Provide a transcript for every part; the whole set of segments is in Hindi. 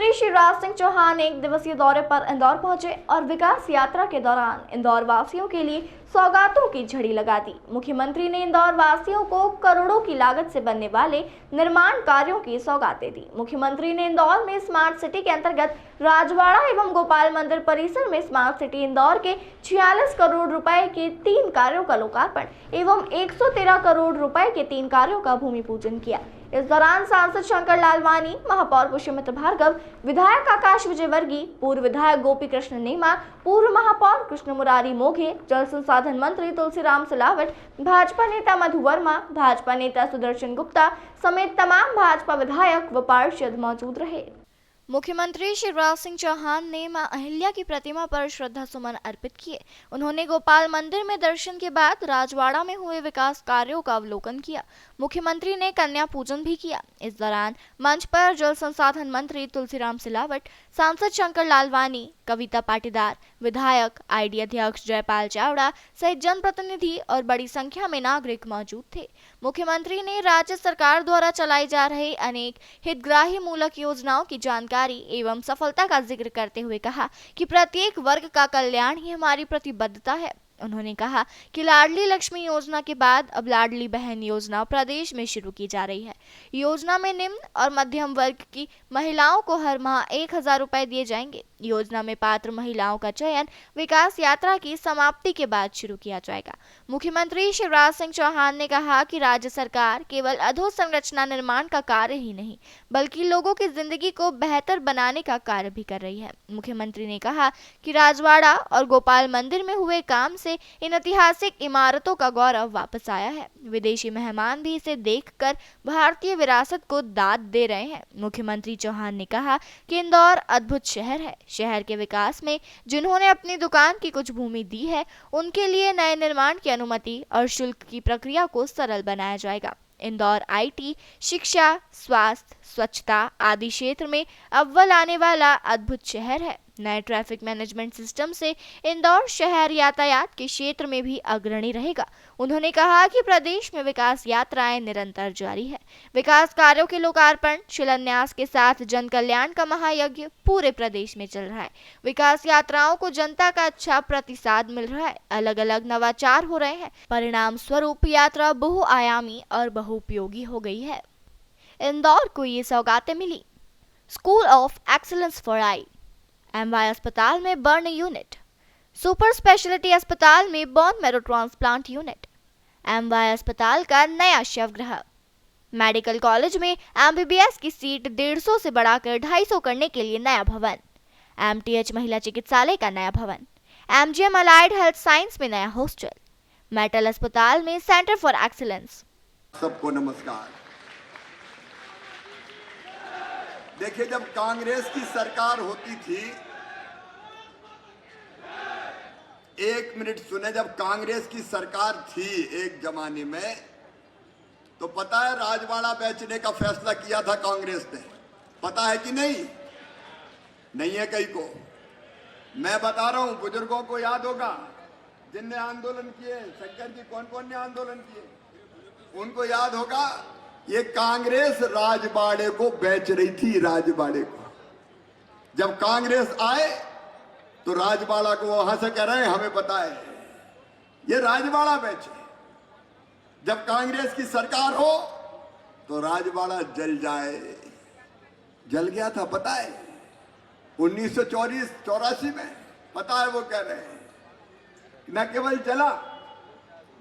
मुख्यमंत्री शिवराज सिंह चौहान एक दिवसीय दौरे पर इंदौर पहुंचे और विकास यात्रा के दौरान इंदौर वासियों के लिए सौगातों की झड़ी लगा दी। मुख्यमंत्री ने इंदौर वासियों को करोड़ों की लागत से बनने वाले निर्माण कार्यों की सौगातें दी। मुख्यमंत्री ने इंदौर में स्मार्ट सिटी के अंतर्गत राजवाड़ा एवं गोपाल मंदिर परिसर में स्मार्ट सिटी इंदौर के 46 करोड़ रुपए के 3 कार्यों का लोकार्पण एवं 113 करोड़ रुपए के 3 कार्यों का भूमि पूजन किया। इस दौरान सांसद शंकर लालवानी, महापौर पुष्यमित्र भार्गव, विधायक आकाश विजयवर्गीय, पूर्व विधायक गोपी कृष्ण नेमा, पूर्व महापौर कृष्ण मुरारी मोघे, जल संसाधन मंत्री तुलसीराम सिलावट, भाजपा नेता मधु वर्मा, भाजपा नेता सुदर्शन गुप्ता समेत तमाम भाजपा विधायक व पार्षद मौजूद रहे। मुख्यमंत्री शिवराज सिंह चौहान ने मां अहिल्या की प्रतिमा पर श्रद्धा सुमन अर्पित किए। उन्होंने गोपाल मंदिर में दर्शन के बाद राजवाड़ा में हुए विकास कार्यों का अवलोकन किया। मुख्यमंत्री ने कन्या पूजन भी किया। इस दौरान मंच पर जल संसाधन मंत्री तुलसीराम सिलावट, सांसद शंकर लालवानी, कविता पाटीदार, विधायक, आईडी अध्यक्ष जयपाल चावड़ा सहित जनप्रतिनिधि और बड़ी संख्या में नागरिक मौजूद थे। मुख्यमंत्री ने राज्य सरकार द्वारा चलाई जा रही अनेक हितग्राही मूलक योजनाओं की जानकारी एवं सफलता का जिक्र करते हुए कहा कि प्रत्येक वर्ग का कल्याण ही हमारी प्रतिबद्धता है। उन्होंने कहा कि लाडली लक्ष्मी योजना के बाद अब लाडली बहन योजना प्रदेश में शुरू की जा रही है। योजना में निम्न और मध्यम वर्ग की महिलाओं को हर माह 1000 रुपए दिए जाएंगे। योजना में पात्र महिलाओं का चयन विकास यात्रा की समाप्ति के बाद शुरू किया जाएगा। मुख्यमंत्री शिवराज सिंह चौहान ने कहा कि राज्य सरकार केवल अधोसंरचना निर्माण का कार्य ही नहीं बल्कि लोगों की जिंदगी को बेहतर बनाने का कार्य भी कर रही है। मुख्यमंत्री ने कहा कि राजवाड़ा और गोपाल मंदिर में हुए काम से इन ऐतिहासिक इमारतों का गौरव वापस आया है। विदेशी मेहमान भी इसे देखकर भारतीय विरासत को दाद दे रहे हैं। मुख्यमंत्री चौहान ने कहा कि इंदौर अद्भुत शहर है। शहर के विकास में जिन्होंने अपनी दुकान की कुछ भूमि दी है उनके लिए नए निर्माण की अनुमति और शुल्क की प्रक्रिया को सरल बनाया जाएगा। इंदौर आईटी, शिक्षा, स्वास्थ्य, स्वच्छता आदि क्षेत्र में अव्वल आने वाला अद्भुत शहर है। नए ट्रैफिक मैनेजमेंट सिस्टम से इंदौर शहर यातायात के क्षेत्र में भी अग्रणी रहेगा। उन्होंने कहा कि प्रदेश में विकास यात्राएं निरंतर जारी है। विकास कार्यों के लोकार्पण, शिलान्यास के साथ जन कल्याण का महायज्ञ पूरे प्रदेश में चल रहा है। विकास यात्राओं को जनता का अच्छा प्रतिसाद मिल रहा है। अलग अलग नवाचार हो रहे हैं। परिणाम स्वरूप यात्रा बहुआयामी और बहुउपयोगी हो गई है। इंदौर को ये सौगातें मिली। School of excellence for eye, MY अस्पताल में बर्न यूनिट, सुपर स्पेशलिटी अस्पताल में bone marrow transplant unit, MY अस्पताल का नया शवगृह, मेडिकल कॉलेज में एमबीबीएस की सीट 150 से बढ़ाकर 250 करने के लिए नया भवन, एमटीएच महिला चिकित्सालय का नया भवन, एमजीएम अलाइड हेल्थ साइंस में नया हॉस्टल, मेटल अस्पताल में सेंटर फॉर एक्सीलेंस। सबको नमस्कार। देखिए, जब कांग्रेस की सरकार होती थी, एक मिनट सुने, जब कांग्रेस की सरकार थी एक जमाने में, तो पता है राजवाड़ा बेचने का फैसला किया था कांग्रेस ने। पता है कि नहीं? नहीं है कहीं को। मैं बता रहा हूं, बुजुर्गों को याद होगा जिनने आंदोलन किए। शंकर जी, कौन कौन ने आंदोलन किए उनको याद होगा। ये कांग्रेस राजवाड़े को बेच रही थी। राजवाड़े को जब कांग्रेस आए तो राजवाड़ा को वहां से कह रहे हैं हमें पता है ये राजवाड़ा बेचे। जब कांग्रेस की सरकार हो तो राजवाड़ा जल जाए। जल गया था, पता है 1984 में। पता है वो कह रहे हैं न केवल जला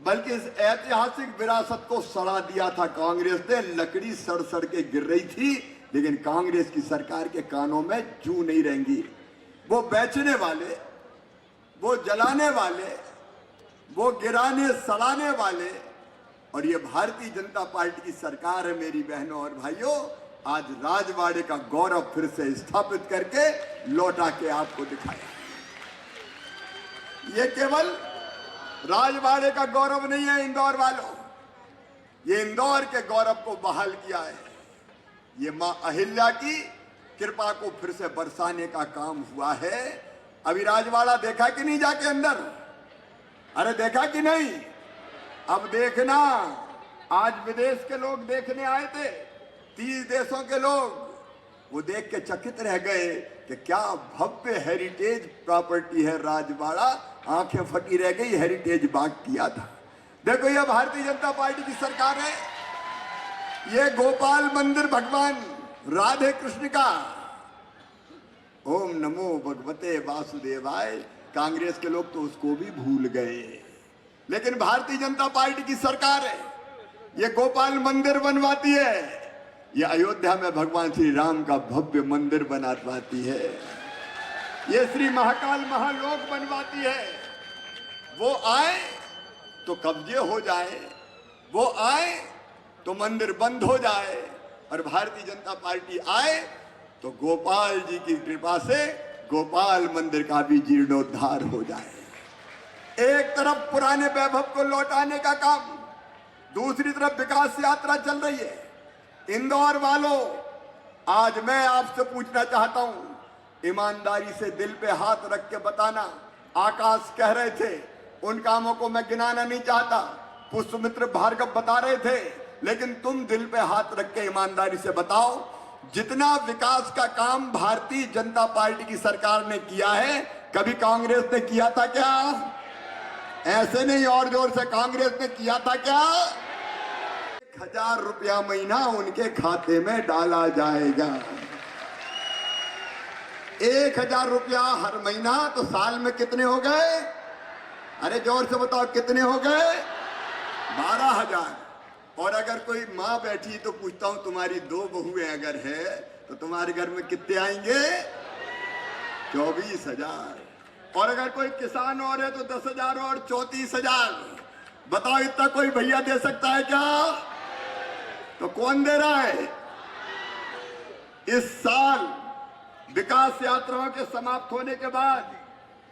बल्कि इस ऐतिहासिक विरासत को सड़ा दिया था कांग्रेस ने। लकड़ी सड़ सड़ के गिर रही थी, लेकिन कांग्रेस की सरकार के कानों में जू नहीं रहेंगी। वो बेचने वाले, वो जलाने वाले, वो गिराने सड़ाने वाले, और ये भारतीय जनता पार्टी की सरकार है। मेरी बहनों और भाइयों, आज राजवाड़े का गौरव फिर से स्थापित करके लौटा के आपको दिखाया। ये केवल राजवाड़े का गौरव नहीं है इंदौर वालों, ये इंदौर के गौरव को बहाल किया है। ये मां अहिल्या की कृपा को फिर से बरसाने का काम हुआ है। अभी राजवाड़ा देखा कि नहीं जाके अंदर? अरे देखा कि नहीं? अब देखना। आज विदेश के लोग देखने आए थे, 30 देशों के लोग। वो देख के चकित रह गए कि क्या भव्य हेरिटेज प्रॉपर्टी है राजवाड़ा। आंखें फटी रह गई, हेरिटेज बाग किया था। देखो ये भारतीय जनता पार्टी की सरकार है। ये गोपाल मंदिर भगवान राधे कृष्ण का, ओम नमो भगवते वासुदेवाय। कांग्रेस के लोग तो उसको भी भूल गए, लेकिन भारतीय जनता पार्टी की सरकार है। ये गोपाल मंदिर बनवाती है, ये अयोध्या में भगवान श्री राम का भव्य मंदिर बनवाती है, ये श्री महाकाल महालोक बनवाती है। वो आए तो कब्जे हो जाए, वो आए तो मंदिर बंद हो जाए, और भारतीय जनता पार्टी आए तो गोपाल जी की कृपा से गोपाल मंदिर का भी जीर्णोद्धार हो जाए। एक तरफ पुराने वैभव को लौटाने का काम, दूसरी तरफ विकास यात्रा चल रही है। इंदौर वालों, आज मैं आपसे पूछना चाहता हूं, ईमानदारी से दिल पे हाथ रख के बताना। आकाश कह रहे थे, उन कामों को मैं गिनाना नहीं चाहता, पुष्पमित्र भार्गव बता रहे थे, लेकिन तुम दिल पे हाथ रख के ईमानदारी से बताओ, जितना विकास का काम भारतीय जनता पार्टी की सरकार ने किया है, कभी कांग्रेस ने किया था क्या? ऐसे नहीं, और जोर से, कांग्रेस ने किया था क्या? 1000 रुपया महीना उनके खाते में डाला जाएगा। 1000 रुपया हर महीना, तो साल में कितने हो गए? अरे जोर से बताओ, कितने हो गए? 12,000। और अगर कोई माँ बैठी तो पूछता हूं, तुम्हारी 2 बहुएं अगर है तो तुम्हारे घर में कितने आएंगे? 24,000। और अगर कोई किसान और है तो 10,000 और 34,000। बताओ, इतना कोई भैया दे सकता है क्या? तो कौन दे रहा है? इस साल विकास यात्राओं के समाप्त होने के बाद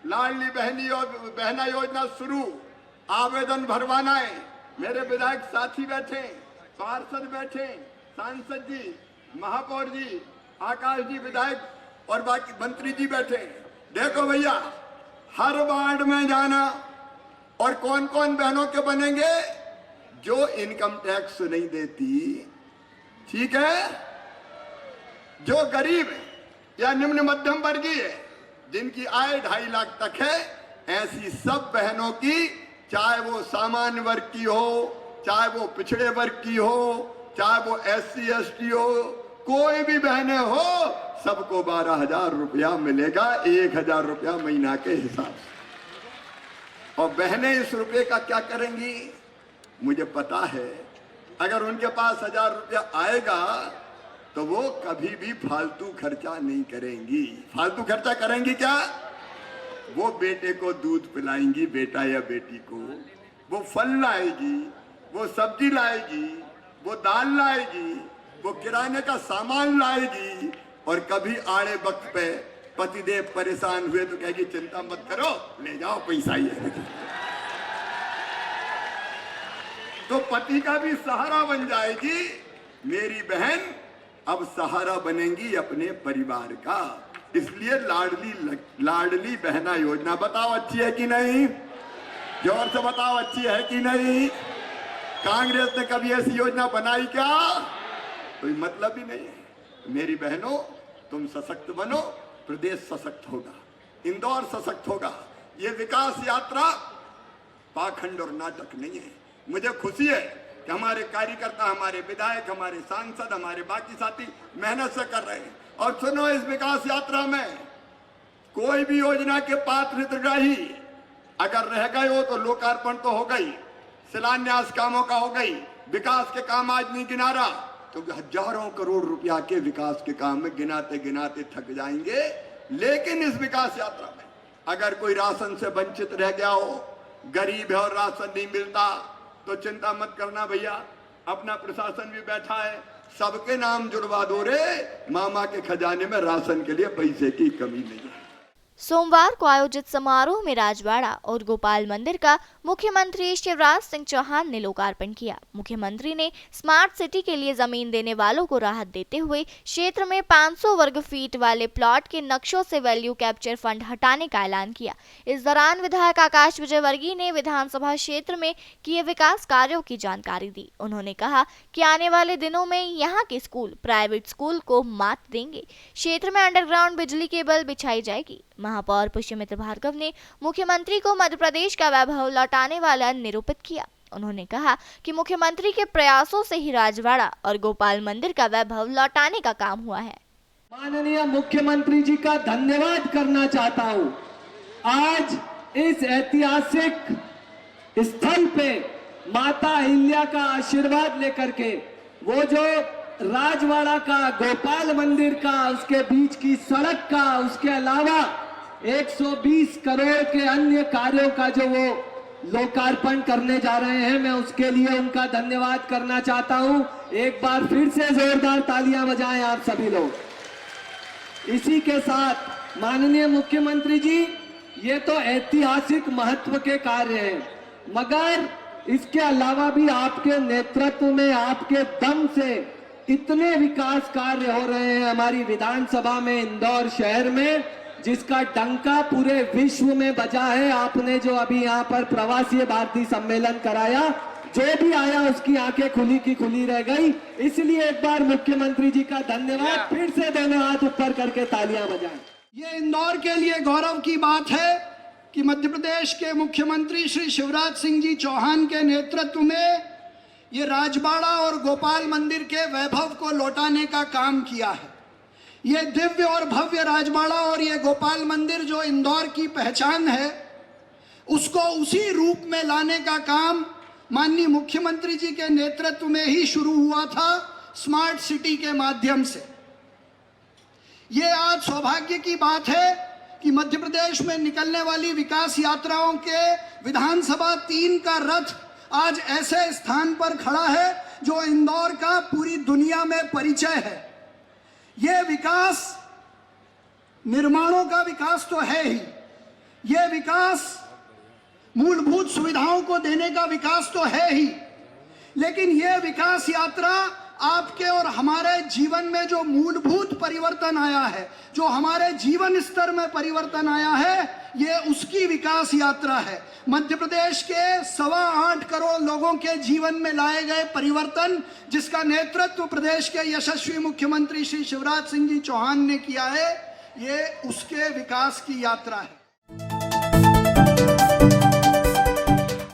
लाडली बहना योजना शुरू, आवेदन भरवाना है। मेरे विधायक साथी बैठे, पार्षद बैठे, सांसद जी, महापौर जी, आकाश जी विधायक और बाकी मंत्री जी बैठे। देखो भैया, हर वार्ड में जाना, और कौन कौन बहनों के बनेंगे? जो इनकम टैक्स नहीं देती, ठीक है, जो गरीब है या निम्न मध्यम वर्गीय है, जिनकी आय 2.5 लाख तक है, ऐसी सब बहनों की, चाहे वो सामान्य वर्ग की हो, चाहे वो पिछड़े वर्ग की हो, चाहे वो SC ST हो, कोई भी बहनें हो, सबको 12,000 रुपया मिलेगा, 1,000 रुपया महीना के हिसाब से। और बहनें इस रुपये का क्या करेंगी? मुझे पता है, अगर उनके पास 1,000 रुपया आएगा तो वो कभी भी फालतू खर्चा नहीं करेंगी। फालतू खर्चा करेंगी क्या? वो बेटे को दूध पिलाएंगी, बेटा या बेटी को, वो फल लाएगी, वो सब्जी लाएगी, वो दाल लाएगी, वो किराने का सामान लाएगी, और कभी आड़े वक्त पे पतिदेव परेशान हुए तो कहेगी, चिंता मत करो, ले जाओ पैसा ही है। तो पति का भी सहारा बन जाएगी। मेरी बहन अब सहारा बनेंगी अपने परिवार का। इसलिए लाडली बहना योजना, बताओ अच्छी है कि नहीं? जोर से बताओ, अच्छी है कि नहीं? कांग्रेस ने कभी ऐसी योजना बनाई क्या? कोई मतलब ही नहीं है। मेरी बहनों, तुम सशक्त बनो, प्रदेश सशक्त होगा, इंदौर सशक्त होगा। ये विकास यात्रा पाखंड और नाटक नहीं है। मुझे खुशी है कि हमारे कार्यकर्ता, हमारे विधायक, हमारे सांसद, हमारे बाकी साथी मेहनत से कर रहे हैं। और सुनो, इस विकास यात्रा में कोई भी योजना के पात्र हितग्राही अगर रह गए हो तो लोकार्पण तो हो गई, शिलान्यास कामों का हो गई, विकास के काम आज नहीं गिना रहा, क्योंकि हजारों करोड़ रुपया के विकास के काम में गिनाते गिनाते थक जाएंगे। लेकिन इस विकास यात्रा में अगर कोई राशन से वंचित रह गया हो, गरीब है और राशन नहीं मिलता, तो चिंता मत करना भैया, अपना प्रशासन भी बैठा है, सबके नाम जुड़वा दो रे। मामा के खजाने में राशन के लिए पैसे की कमी नहीं है। सोमवार को आयोजित समारोह में राजवाड़ा और गोपाल मंदिर का मुख्यमंत्री शिवराज सिंह चौहान ने लोकार्पण किया। मुख्यमंत्री ने स्मार्ट सिटी के लिए जमीन देने वालों को राहत देते हुए क्षेत्र में 500 वर्ग फीट वाले प्लॉट के नक्शों से वैल्यू कैप्चर फंड हटाने का ऐलान किया। इस दौरान विधायक आकाश विजयवर्गीय ने विधानसभा क्षेत्र में किए विकास कार्यों की जानकारी दी। उन्होंने कहा कि आने वाले दिनों में यहाँ के स्कूल प्राइवेट स्कूल को मात देंगे। क्षेत्र में अंडरग्राउंड बिजली केबल बिछाई जाएगी। महापौर पुष्यमित्र भार्गव ने मुख्यमंत्री को मध्य प्रदेश का वैभव लौटाने वाला निरूपित किया। उन्होंने कहा कि मुख्यमंत्री के प्रयासों से ही राजवाड़ा और गोपाल मंदिर का वैभव लौटाने का काम हुआ है। माननीय मुख्यमंत्री जी का धन्यवाद करना चाहता हूं। आज इस ऐतिहासिक स्थल पे माता अहिल्या का आशीर्वाद लेकर के वो जो राजवाड़ा का, गोपाल मंदिर का, उसके बीच की सड़क का, उसके अलावा 120 करोड़ के अन्य कार्यों का जो वो लोकार्पण करने जा रहे हैं, मैं उसके लिए उनका धन्यवाद करना चाहता हूं। एक बार फिर से जोरदार तालियां बजाएं आप सभी लोग। इसी के साथ माननीय मुख्यमंत्री जी, ये तो ऐतिहासिक महत्व के कार्य हैं, मगर इसके अलावा भी आपके नेतृत्व में, आपके दम से इतने विकास कार्य हो रहे हैं हमारी विधानसभा में, इंदौर शहर में, जिसका डंका पूरे विश्व में बजा है। आपने जो अभी यहाँ पर प्रवासी भारतीय सम्मेलन कराया, जो भी आया उसकी आंखें खुली की खुली रह गई। इसलिए एक बार मुख्यमंत्री जी का धन्यवाद। फिर से दोनों हाथ ऊपर करके तालियां बजाएं। ये इंदौर के लिए गौरव की बात है कि मध्य प्रदेश के मुख्यमंत्री श्री शिवराज सिंह जी चौहान के नेतृत्व में ये राजवाड़ा और गोपाल मंदिर के वैभव को लौटाने का काम किया है। ये दिव्य और भव्य राजवाड़ा और ये गोपाल मंदिर जो इंदौर की पहचान है, उसको उसी रूप में लाने का काम माननीय मुख्यमंत्री जी के नेतृत्व में ही शुरू हुआ था, स्मार्ट सिटी के माध्यम से। ये आज सौभाग्य की बात है कि मध्य प्रदेश में निकलने वाली विकास यात्राओं के विधानसभा 3 का रथ आज ऐसे स्थान पर खड़ा है जो इंदौर का पूरी दुनिया में परिचय है। यह विकास निर्माणों का विकास तो है ही, यह विकास मूलभूत सुविधाओं को देने का विकास तो है ही, लेकिन यह विकास यात्रा आपके और हमारे जीवन में जो मूलभूत परिवर्तन आया है, जो हमारे जीवन स्तर में परिवर्तन आया है, ये उसकी विकास यात्रा है। मध्य प्रदेश के 8.25 करोड़ लोगों के जीवन में लाए गए परिवर्तन, जिसका नेतृत्व प्रदेश के यशस्वी मुख्यमंत्री श्री शिवराज सिंह जी चौहान ने किया है, ये उसके विकास की यात्रा है।